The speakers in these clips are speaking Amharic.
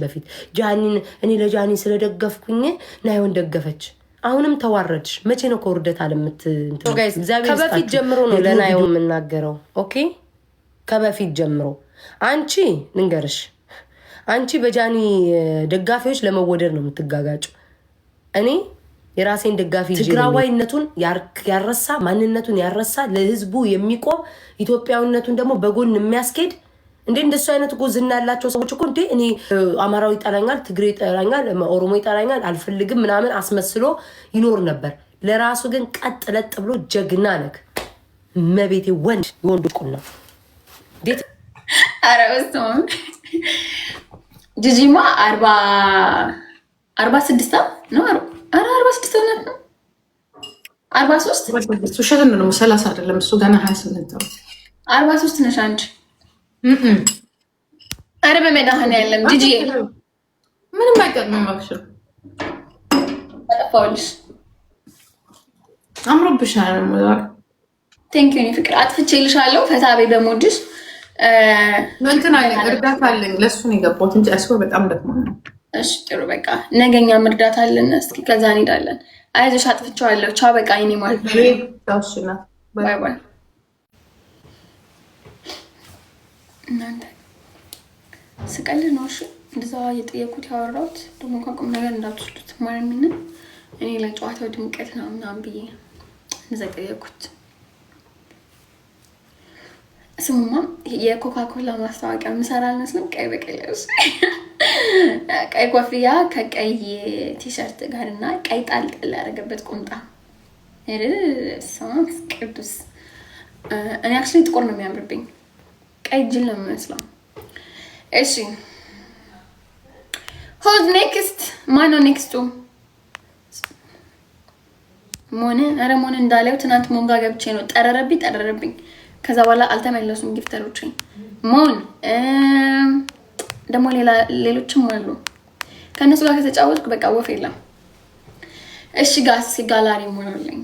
በፊት ጃኒን እኔ ለጃኒ ስለደገፍኩኝ ናይሆን ደገፈች። አሁንም ተዋረድሽ። መቼ ነው ከውርደት አለምት ጋይስ? ከበፊት ጀምሮ ነው ለናይሆን የምናገረው። ኦኬ ከበፊት ጀምሮ አንቺ ልንገርሽ፣ አንቺ በጃኒ ደጋፊዎች ለመወደድ ነው የምትጋጋጩ። እኔ የራሴን ደጋፊ ትግራዋይነቱን ያረሳ ማንነቱን ያረሳ ለህዝቡ የሚቆም ኢትዮጵያዊነቱን ደግሞ በጎን የሚያስኬድ እንዴ እንደሱ አይነት እኮ ዝና ያላቸው ሰዎች እኮ እንዴ እኔ አማራዊ ይጠላኛል፣ ትግሬ ይጠላኛል፣ ኦሮሞ ይጠላኛል አልፈልግም ምናምን አስመስሎ ይኖር ነበር። ለራሱ ግን ቀጥ ለጥ ብሎ ጀግና ነክ መቤቴ ወንድ ወንድ ቁና ዴት አረውስቶም ጂጂማ 46 ነው 46 ነው 43 እሱ ሸገን ነው 30 አይደለም እሱ ገና 28 ነው 43 ነሽ አንቺ አረ በመዳህና ያለም ጂጂ ምንም አይቀርም ማክሽ ፖሊስ አምሮብሻል ማለት ቴንክ ዩ ፍቅር አጥፍቼልሻለሁ ፈታቤ በሞድሽ እንትን አይነት እርዳታ አለኝ ለሱ ነው የገባሁት እንጂ አስወ በጣም ደክሞ ነው። እሺ ጥሩ በቃ ነገኛ እርዳታ አለን። እስኪ ከዛ እንሄዳለን። አይዞሽ አጥፍቼዋለሁ። ቻው በቃ እኔ ማለት ነው። ታውሽና ባይ ባይ። እናንተ ስቀል ነው እሺ። እንደዛ እየጠየኩት ያወራሁት ደግሞ ከቁም ነገር እንዳትወስዱት ማርሚን እኔ ለጨዋታው ድምቀት ነው ምናምን ብዬ እንደዛ ጠየኩት። ስሙማ የኮካኮላ ማስታወቂያ ምሰራ አልመስልም። ቀይ በቀይ ለብስ ቀይ ኮፍያ ከቀይ ቲሸርት ጋር እና ቀይ ጣልጥል ያደረገበት ቁምጣ ሰማት ቅዱስ። እኔ አክቹሊ ጥቁር ነው የሚያምርብኝ፣ ቀይ ጅል ነው የሚመስለው። እሺ ሆዝ ኔክስት ማነው ኔክስቱ? ሞን አረ ሞን እንዳለው ትናንት ሞንጋ ገብቼ ነው ጠረረብኝ። ከዛ በኋላ አልተመለሱም ጊፍተሮች። ሞን ደግሞ ሌሎችም አሉ። ከነሱ ጋር ከተጫወትኩ በቃ ወፍ የለም። እሺ ጋስ ጋላሪ ሞልልኝ።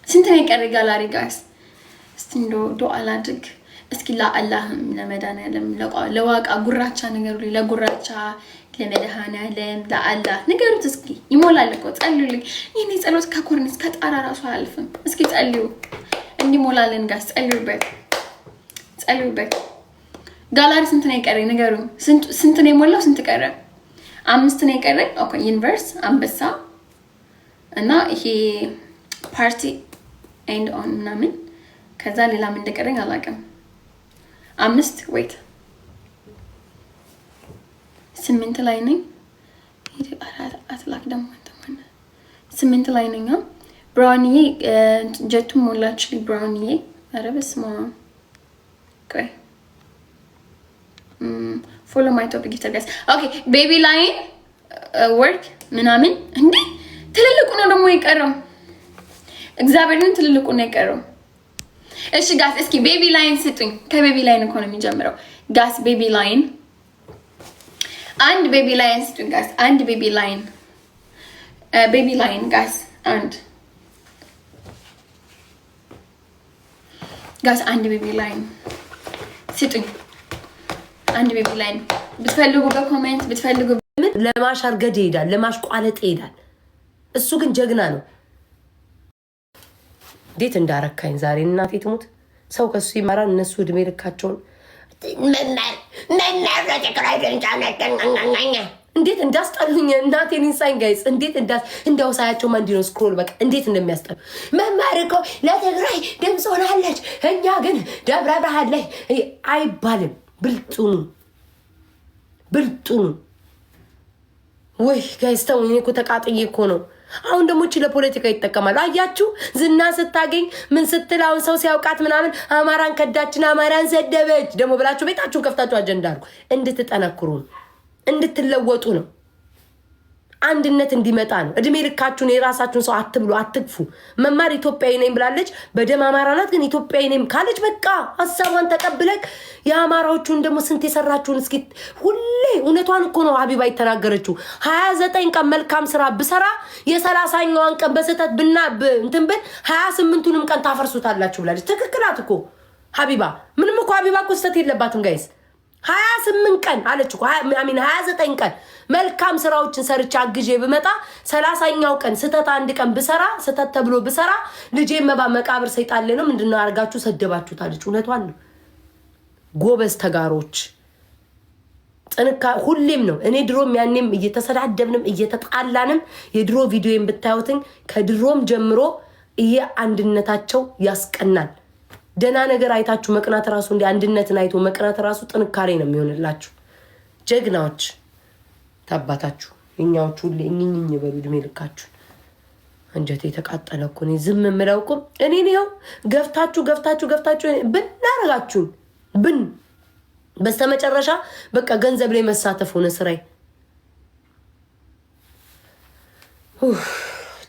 ስንት ነው የቀረ ጋላሪ ጋስ? እስቲ ዱአ ላድርግ እስኪ ለአላህም ለመድኃኒዓለም ለዋቃ ጉራቻ ነገሩ ለጉራቻ ለመድኃኒዓለም ለአላህ ነገሩት እስኪ ይሞላል እኮ ጸልዩልኝ። ይሄኔ ጸሎት ከኮርኒስ ከጣራ ራሱ አያልፍም። እስኪ ጸልዩ እንዲሞላልን ጋር ጸልዩበት። ጋላሪ ስንት ነው የቀረኝ ነገሩ? ስንት ነው የሞላው? ስንት ቀረ? 5 ነው የቀረኝ። ኦኬ ዩኒቨርስ አንበሳ እና ይሄ ፓርቲ ኤንድ ኦን ምናምን ከዛ ሌላ ምን እንደቀረኝ አላውቅም። 5 ዌይት 8 ላይ ነኝ። ይሄ አትላክ ደግሞ 8 ላይ ነኝ። ብራውኒዬ ጀቱን ሞላችልኝ። ብራውኒዬ ኧረ በስመ አብ ቆይ ፎሎ ማይ ቶፒክ ይተርጋስ ኦኬ ቤቢ ላይን ወርክ ምናምን እንዴ ትልልቁ ነው ደግሞ የቀረው። እግዚአብሔርን ትልልቁ ነው የቀረው። እሺ ጋስ እስኪ ቤቢ ላይን ስጡኝ። ከቤቢ ላይን እኮ ነው የሚጀምረው ጋስ። ቤቢ ላይን አንድ ቤቢ ላይን ስጡኝ ጋስ። አንድ ቤቢ ላይን ጋስ አንድ ጋስ አንድ ቤቢ ላይን ስጡኝ። አንድ ቤቢ ላይን ብትፈልጉ በኮሜንት ብትፈልጉ ምን ለማሻርገድ ይሄዳል፣ ለማሽቋለጥ ይሄዳል። እሱ ግን ጀግና ነው። እንዴት እንዳረካኝ ዛሬ እናቴ ትሙት። ሰው ከሱ ይማራል። እነሱ እድሜ ልካቸውን እንዴት እንዳስጠሉኝ እናቴን ኢንሳይን ጋይስ እንዴት እንዳው ሳያቸው ማንዲ ነው ስክሮል በቃ እንዴት እንደሚያስጠሉ። መማር እኮ ለትግራይ ድምፅ ሆናለች፣ እኛ ግን ደብረ ብርሃን ላይ አይባልም። ብልጡኑ ወይ ጋይስ ተው። እኔ እኮ ተቃጥዬ እኮ ነው። አሁን ደግሞ እቺ ለፖለቲካ ይጠቀማሉ። አያችሁ ዝና ስታገኝ ምን ስትል አሁን ሰው ሲያውቃት ምናምን አማራን ከዳችን፣ አማራን ሰደበች ደግሞ ብላችሁ ቤታችሁን ከፍታችሁ አጀንዳ አድርጉ። እንድትጠነክሩ እንድትለወጡ ነው። አንድነት እንዲመጣ ነው። እድሜ ልካችሁን የራሳችሁን ሰው አትብሉ፣ አትግፉ። መማር ኢትዮጵያዊ ነኝ ብላለች፣ በደም አማራ ናት፣ ግን ኢትዮጵያዊ ነኝ ካለች በቃ ሀሳቧን ተቀብለክ የአማራዎቹን ደግሞ ስንት የሰራችሁን እስኪ ሁሌ እውነቷን እኮ ነው ሀቢባ የተናገረችው። 29 ቀን መልካም ስራ ብሰራ የ30ኛዋን ቀን በስህተት እንትን ብል 28ቱንም ቀን ታፈርሱታላችሁ ብላለች። ትክክላት እኮ ሀቢባ። ምንም እኮ ሀቢባ እኮ ስህተት የለባትም ጋይስ። 28 ቀን አለች እኮ 29 ቀን መልካም ስራዎችን ሰርቻ አግዤ ብመጣ 30ኛው ቀን ስተት አንድ ቀን ብሰራ ስተት ተብሎ ብሰራ ልጄ መቃብር ሰይጣን ነው ምንድነው አርጋችሁ ሰደባችሁት አለች። እውነቷን ነው። ጎበዝ ተጋሮች ጥንካ ሁሌም ነው። እኔ ድሮም ያኔም እየተሰዳደብንም እየተጣላንም የድሮ ቪዲዮን ብታዩትን ከድሮም ጀምሮ አንድነታቸው ያስቀናል። ደና ነገር አይታችሁ መቅናት ራሱ እንደ አንድነትን አይቶ መቅናት ራሱ ጥንካሬ ነው የሚሆንላችሁ። ጀግናዎች ታባታችሁ እኛዎቹ ሁሌ እኝኝ በሉ እድሜ ልካችሁ። አንጀቴ የተቃጠለ እኮ ነው ዝም የምለው እኮ እኔ ነው። ገፍታችሁ ብናረጋችሁን ብን በስተመጨረሻ በቃ ገንዘብ ላይ መሳተፍ ሆነ ስራዬ።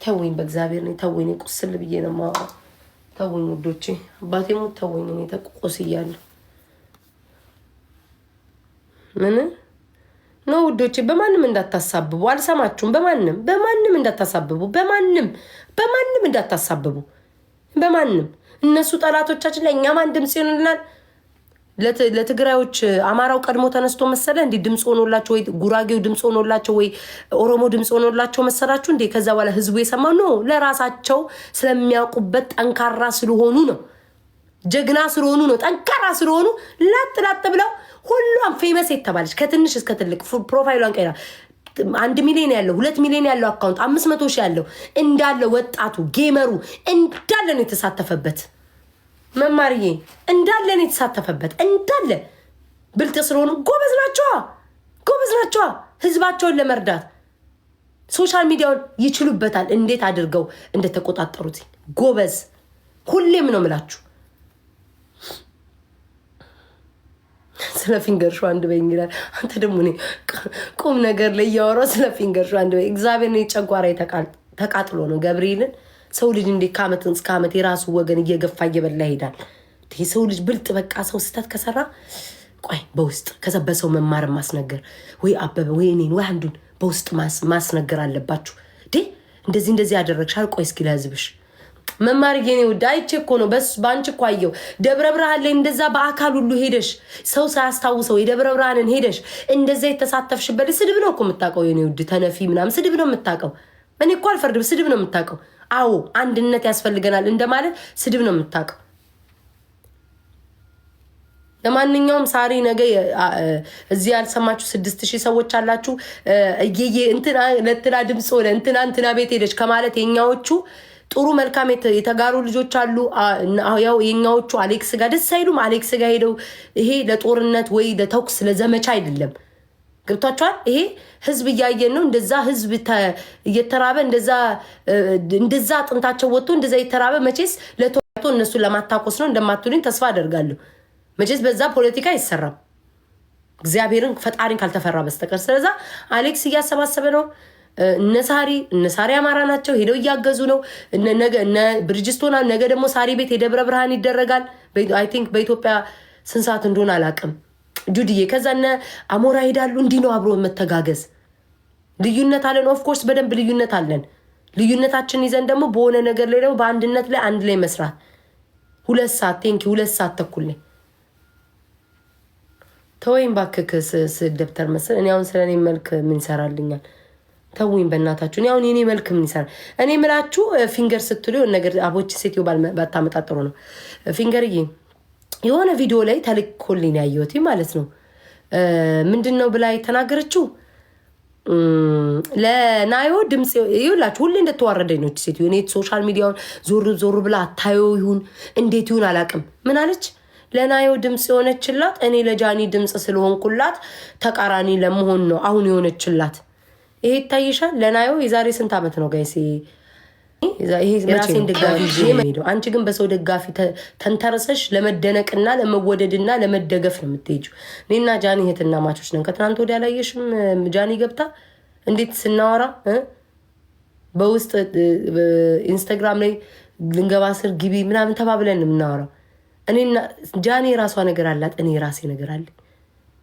ተወኝ በእግዚአብሔር ነው ተወኝ። ቁስል ብዬ ነው ማውራት። ተወኝ ውዶቼ አባቴ ሞት ተወኝ። እኔ ተቆስያለሁ። ምን ነው ውዶቼ? በማንም እንዳታሳብቡ። አልሰማችሁም? በማንም እንዳታሳብቡ። በማንም እንዳታሳብቡ። በማንም እነሱ ጠላቶቻችን ላይ እኛ ማን ድምጽ ይሆንልናል? ለትግራዮች አማራው ቀድሞ ተነስቶ መሰለ እንዴ ድምጽ ሆኖላቸው ወይ ጉራጌው ድምጽ ሆኖላቸው ወይ ኦሮሞ ድምጽ ሆኖላቸው መሰላችሁ እንዴ? ከዛ በኋላ ህዝቡ የሰማው ነው። ለራሳቸው ስለሚያውቁበት ጠንካራ ስለሆኑ ነው። ጀግና ስለሆኑ ነው። ጠንካራ ስለሆኑ ላጥ ብለው ሁሉም ፌመስ የተባለች ከትንሽ እስከ ትልቅ ፕሮፋይሏን ቀይራ 1 ሚሊዮን ያለው 2 ሚሊዮን ያለው አካውንት 500 ሺህ ያለው እንዳለ ወጣቱ ጌመሩ እንዳለ ነው የተሳተፈበት። መማርዬ እንዳለ ነው የተሳተፈበት። እንዳለ ብልጥ ስለሆኑ ጎበዝ ናቸው። ህዝባቸውን ለመርዳት ሶሻል ሚዲያውን ይችሉበታል። እንዴት አድርገው እንደተቆጣጠሩት ጎበዝ። ሁሌም ነው ምላችሁ። ስለ ፊንገር ሾ አንድ በይ እንግዲህ አንተ ደግሞ እኔ ቁም ነገር ላይ ያወራው ስለ ፊንገር ሾ አንድ በይ። እግዚአብሔር ነው ጨጓራ ተቃጥሎ ነው ገብርኤልን። ሰው ልጅ እንዴ ከዓመት እስከ ዓመት የራሱ ወገን እየገፋ እየበላ ይሄዳል። ሰው ልጅ ብልጥ በቃ ሰው ስተት ከሰራ ቆይ በውስጥ ከዛ በሰው መማር ማስነገር ወይ አበበ ወይ እኔን ወይ አንዱን በውስጥ ማስነገር አለባችሁ። እንደዚህ ያደረግሻል ቆይ እስኪ ለህዝብሽ መማር የኔ ወዳ አይቼ እኮ ነው ባንቺ እኮ አየው። ደብረ ብርሃን ላይ እንደዛ በአካል ሁሉ ሄደሽ ሰው ሳያስታውሰው የደብረ ብርሃንን ሄደሽ እንደዛ የተሳተፍሽበት ስድብ ነው እኮ የምታውቀው የኔ ውድ ተነፊ ምናምን ስድብ ነው የምታውቀው። እኔ እኮ አልፈርድም ስድብ ነው የምታውቀው። አዎ አንድነት ያስፈልገናል እንደማለት ስድብ ነው የምታውቀው። ለማንኛውም ሳሪ ነገ እዚህ ያልሰማችሁ 6000 ሰዎች አላችሁ። እንትና ለትና ድምጽ ሆነ እንትና ቤት ሄደች ከማለት የኛዎቹ ጥሩ መልካም የተጋሩ ልጆች አሉ። ያው የኛዎቹ አሌክስ ጋር ደስ አይሉም። አሌክስ ጋር ሄደው ይሄ ለጦርነት ወይ ለተኩስ ለዘመቻ አይደለም። ገብቷችኋል? ይሄ ህዝብ እያየን ነው። እንደዛ ህዝብ እየተራበ እንደዛ አጥንታቸው ወጥቶ እንደዛ እየተራበ መቼስ ለቶቶ እነሱን ለማታኮስ ነው እንደማትሉኝ ተስፋ አደርጋለሁ። መቼስ በዛ ፖለቲካ አይሰራም እግዚአብሔርን ፈጣሪን ካልተፈራ በስተቀር። ስለዛ አሌክስ እያሰባሰበ ነው። እነሳሪ አማራ ናቸው ሄደው እያገዙ ነው። እነ ብርጅስቶና ነገ ደግሞ ሳሪ ቤት የደብረ ብርሃን ይደረጋል። አይ ቲንክ በኢትዮጵያ ስንት ሰዓት እንደሆነ አላውቅም። ጁድዬ ከዛ እነ አሞራ ሄዳሉ። እንዲህ ነው አብሮ መተጋገዝ። ልዩነት አለን ኦፍኮርስ በደንብ ልዩነት አለን። ልዩነታችን ይዘን ደግሞ በሆነ ነገር ላይ ደግሞ በአንድነት ላይ አንድ ላይ መስራት 2 ሰዓት 2 ሰዓት ተኩል ላይ ተወይም ባክክስ ደብተር መሰል እኔ አሁን ስለኔ መልክ ምን ይሰራልኛል? ተውኝ በእናታችሁ። እኔ አሁን የኔ መልክ ምን ይሰራል? እኔ ምላችሁ ፊንገር ስትሉ የሆነ ነገር አቦች ሴትዮ ባታመጣጥሩ ነው። ፊንገርዬ የሆነ ቪዲዮ ላይ ተልኮልኝ ያየሁት ማለት ነው። ምንድነው ብላ የተናገረችው ለናዮ ድምጽ ይውላችሁ ሁሌ እንደተዋረደኝ ነው ሴትዮ። እኔ ሶሻል ሚዲያውን ዞር ብላ አታዩ ይሁን እንዴት ይሁን አላውቅም። ምን አለች? ለናዮ ድምጽ የሆነችላት እኔ ለጃኒ ድምጽ ስለሆንኩላት ተቃራኒ ለመሆን ነው አሁን የሆነችላት። ይሄ ይታይሻል። ለናዮ የዛሬ ስንት ዓመት ነው ጋይስ? ይሄ ራሴን ደጋፊ ሄዶ አንቺ ግን በሰው ደጋፊ ተንተረሰሽ ለመደነቅና ለመወደድና ለመደገፍ ነው የምትሄጂው። እኔና ጃኒ እህትና ማቾች ነን። ከትናንት ወዲያ አላየሽም? ጃኒ ገብታ እንዴት ስናወራ በውስጥ ኢንስታግራም ላይ ልንገባ ስር ግቢ ምናምን ተባብለን የምናወራው። እኔና ጃኒ የራሷ ነገር አላት፣ እኔ የራሴ ነገር አለ።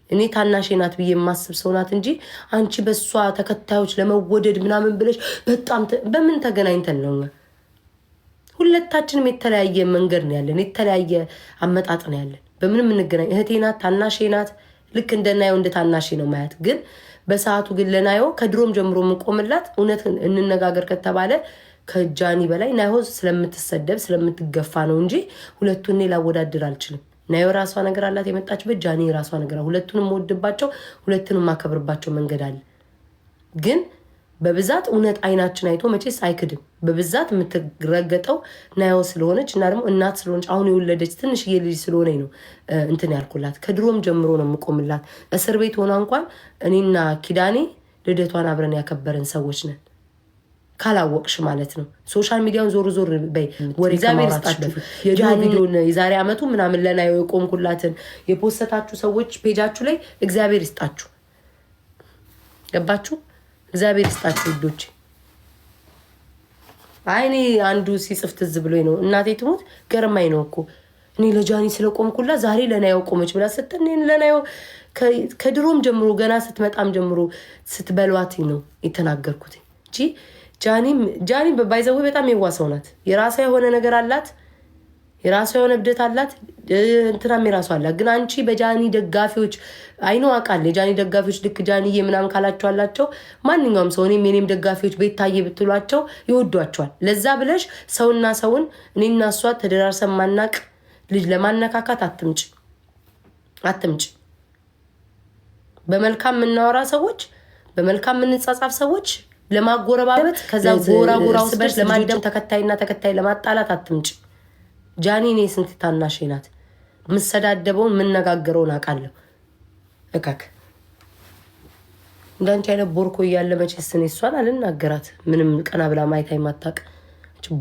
እኔ ታናሽ ናት ብዬ የማስብ ሰው ናት እንጂ አንቺ በሷ ተከታዮች ለመወደድ ምናምን ብለሽ በጣም በምን ተገናኝተን ነው? ሁለታችንም የተለያየ መንገድ ነው ያለን፣ የተለያየ አመጣጥ ነው ያለን። በምንም እንገናኝ። እህቴ ናት፣ ታናሽ ናት፣ ልክ እንደናየው እንደታናሽ ነው ማያት። ግን በሰዓቱ ግን ለናየው ከድሮም ጀምሮ የምቆምላት እውነት እንነጋገር ከተባለ ከጃኒ በላይ ናየው ስለምትሰደብ ስለምትገፋ ነው እንጂ ሁለቱን ላወዳድር አልችልም። ናየው ራሷ ነገር አላት የመጣችበት፣ ጃኒ ራሷ ነገር ሁለቱንም ወድባቸው ሁለቱንም ማከብርባቸው መንገድ አለ። ግን በብዛት እውነት አይናችን አይቶ መቼስ አይክድም። በብዛት የምትረገጠው ናየው ስለሆነች እና ደግሞ እናት ስለሆነች አሁን የወለደች ትንሽዬ ልጅ ስለሆነ ነው እንትን ያልኩላት። ከድሮም ጀምሮ ነው የምቆምላት። እስር ቤት ሆና እንኳን እኔና ኪዳኔ ልደቷን አብረን ያከበረን ሰዎች ነን። ካላወቅሽ ማለት ነው። ሶሻል ሚዲያውን ዞር ዞር በይ ወሬ ከማውራታችሁ የድሮ ቪዲዮን የዛሬ አመቱ ምናምን ለናየው የቆምኩላትን የፖስተታችሁ ሰዎች ፔጃችሁ ላይ እግዚአብሔር ይስጣችሁ። ገባችሁ? እግዚአብሔር ይስጣችሁ ውዶች። አይኔ አንዱ ሲጽፍ ትዝ ብሎኝ ነው። እናቴ ትሞት ገርማኝ ነው እኮ እኔ ለጃኒ ስለቆምኩላ ዛሬ ለናየው ቆመች ብላ ስትል ለናየው ከድሮም ጀምሮ ገና ስትመጣም ጀምሮ ስትበሏት ነው የተናገርኩት እንጂ ጃኒ በባይዘው በጣም የዋሰው ናት። የራሷ የሆነ ነገር አላት፣ የራሷ የሆነ እብደት አላት፣ እንትናም የራሷ አላት። ግን አንቺ በጃኒ ደጋፊዎች አይኖ አቃል የጃኒ ደጋፊዎች ልክ ጃኒዬ ምናምን ካላቸው አላቸው ማንኛውም ሰው እኔም የኔም ደጋፊዎች ቤት ታየ ብትሏቸው ይወዷቸዋል። ለዛ ብለሽ ሰውና ሰውን እኔና እሷ ተደራርሰን ማናቅ ልጅ ለማነካካት አትምጭ። በመልካም የምናወራ ሰዎች፣ በመልካም የምንጻጻፍ ሰዎች ለማጎረባበት ከዛ ጎራ ውስጥ በሽ ለማንደም ተከታይ ለማጣላት አትምጭ። ጃኒ እኔ ስንት ታናሽ ናት። የምሰዳደበውን የምነጋገረውን አውቃለሁ። እካክ እንዳንቺ አይነት ቦርኮ እያለ መቼስ እኔ እሷን አልናገራት። ምንም ቀና ብላ ማየት አይማታቅ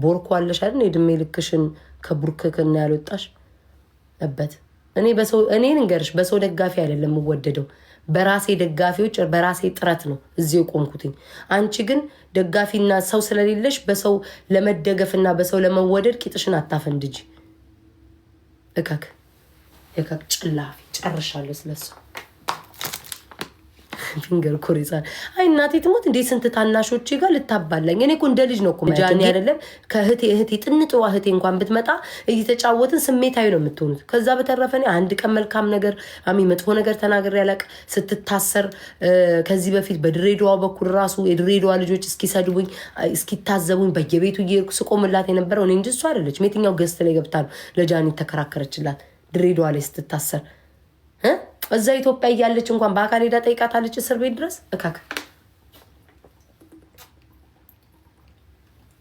ቦርኮ አለሽ አይደል? የድሜ ልክሽን ከቡርክክና ያልወጣሽ በት እኔ ንገርሽ በሰው ደጋፊ አይደለም የምወደደው፣ በራሴ ደጋፊዎች በራሴ ጥረት ነው እዚህ የቆምኩትኝ። አንቺ ግን ደጋፊና ሰው ስለሌለሽ በሰው ለመደገፍና በሰው ለመወደድ ቂጥሽን አታፈንድጂ። እከክ ጭላፊ ጨርሻለሁ ስለሱ ፊንገር ኮሪዛን አይ እናቴ ትሞት እንዴ ስንት ታናሾቼ ጋር ልታባላኝ። እኔ እኮ እንደ ልጅ ነው እኮ ጃኒ አይደለም ከእህቴ ጥንጥዋ እህቴ እንኳን ብትመጣ እየተጫወትን ስሜታዊ ነው የምትሆኑት። ከዛ በተረፈ አንድ ቀን መልካም ነገር መጥፎ ነገር ተናግሬ ያለቅ ስትታሰር ከዚህ በፊት በድሬዳዋ በኩል ራሱ የድሬዳዋ ልጆች እስኪሰድቡኝ እስኪታዘቡኝ በየቤቱ እየሄድኩ ስቆምላት የነበረው እኔ እንጂ እሷ አይደለች። የትኛው ገስት ላይ ገብታ ነው ለጃኒ ተከራከረችላት ድሬዳዋ ላይ ስትታሰር? እዛ ኢትዮጵያ እያለች እንኳን በአካል ሄዳ ጠይቃታለች እስር ቤት ድረስ። እካክ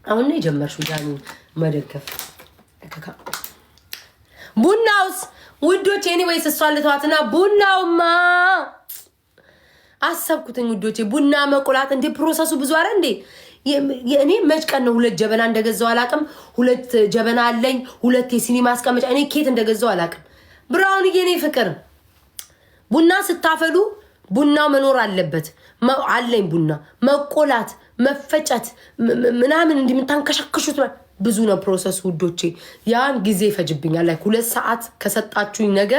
አሁን ነው የጀመርሽው ጃኒ መደገፍ። እካካ ቡናውስ ውዶቼ ኤኒዌይስ እሷ ልተዋትና ቡናውማ አሰብኩትኝ ውዶቼ። ቡና መቆላት እንዴ ፕሮሰሱ ብዙ አረ እንዴ እኔ መች ቀን ነው 2 ጀበና እንደገዛው አላቅም። 2 ጀበና አለኝ፣ 2 የሲኒ ማስቀመጫ እኔ ኬት እንደገዛው አላቅም። ብራውን የኔ ፍቅር ቡና ስታፈሉ ቡናው መኖር አለበት። አለኝ ቡና መቆላት መፈጨት ምናምን እንደምታንከሽክሹት ብዙ ነው ፕሮሰስ ውዶቼ። ያን ጊዜ ይፈጅብኛል። ላይ 2 ሰዓት ከሰጣችሁኝ ነገ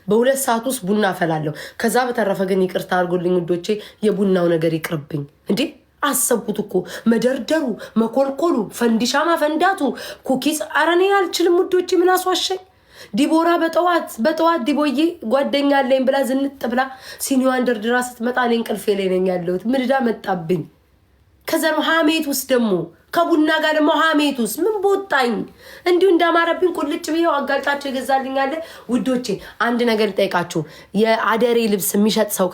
በ2 ሰዓት ውስጥ ቡና አፈላለሁ። ከዛ በተረፈ ግን ይቅርታ አድርጎልኝ ውዶቼ የቡናው ነገር ይቅርብኝ። እንዴ አሰብኩት እኮ መደርደሩ፣ መኮልኮሉ፣ ፈንዲሻ ማፈንዳቱ፣ ኩኪስ አረኔ አልችልም ውዶቼ። ምን አስዋሸኝ? ዲቦራ በጠዋት ዲቦዬ ጓደኛ አለኝ ብላ ዝንጥ ብላ ሲኒዋን ደርድራ ስትመጣ እኔ እንቅልፌ ላይ ነኝ ያለሁት። ምድዳ መጣብኝ። ከዛ ነው ሀሜት ውስጥ ደግሞ ከቡና ጋር ደግሞ ሀሜት ውስጥ ምን ቦጣኝ እንዲሁ እንዳማረብኝ ቁልጭ ብዬው አጋልጣቸው ይገዛልኛል ውዶቼ። አንድ ነገር ልጠይቃችሁ፣ የአደሬ ልብስ የሚሸጥ ሰው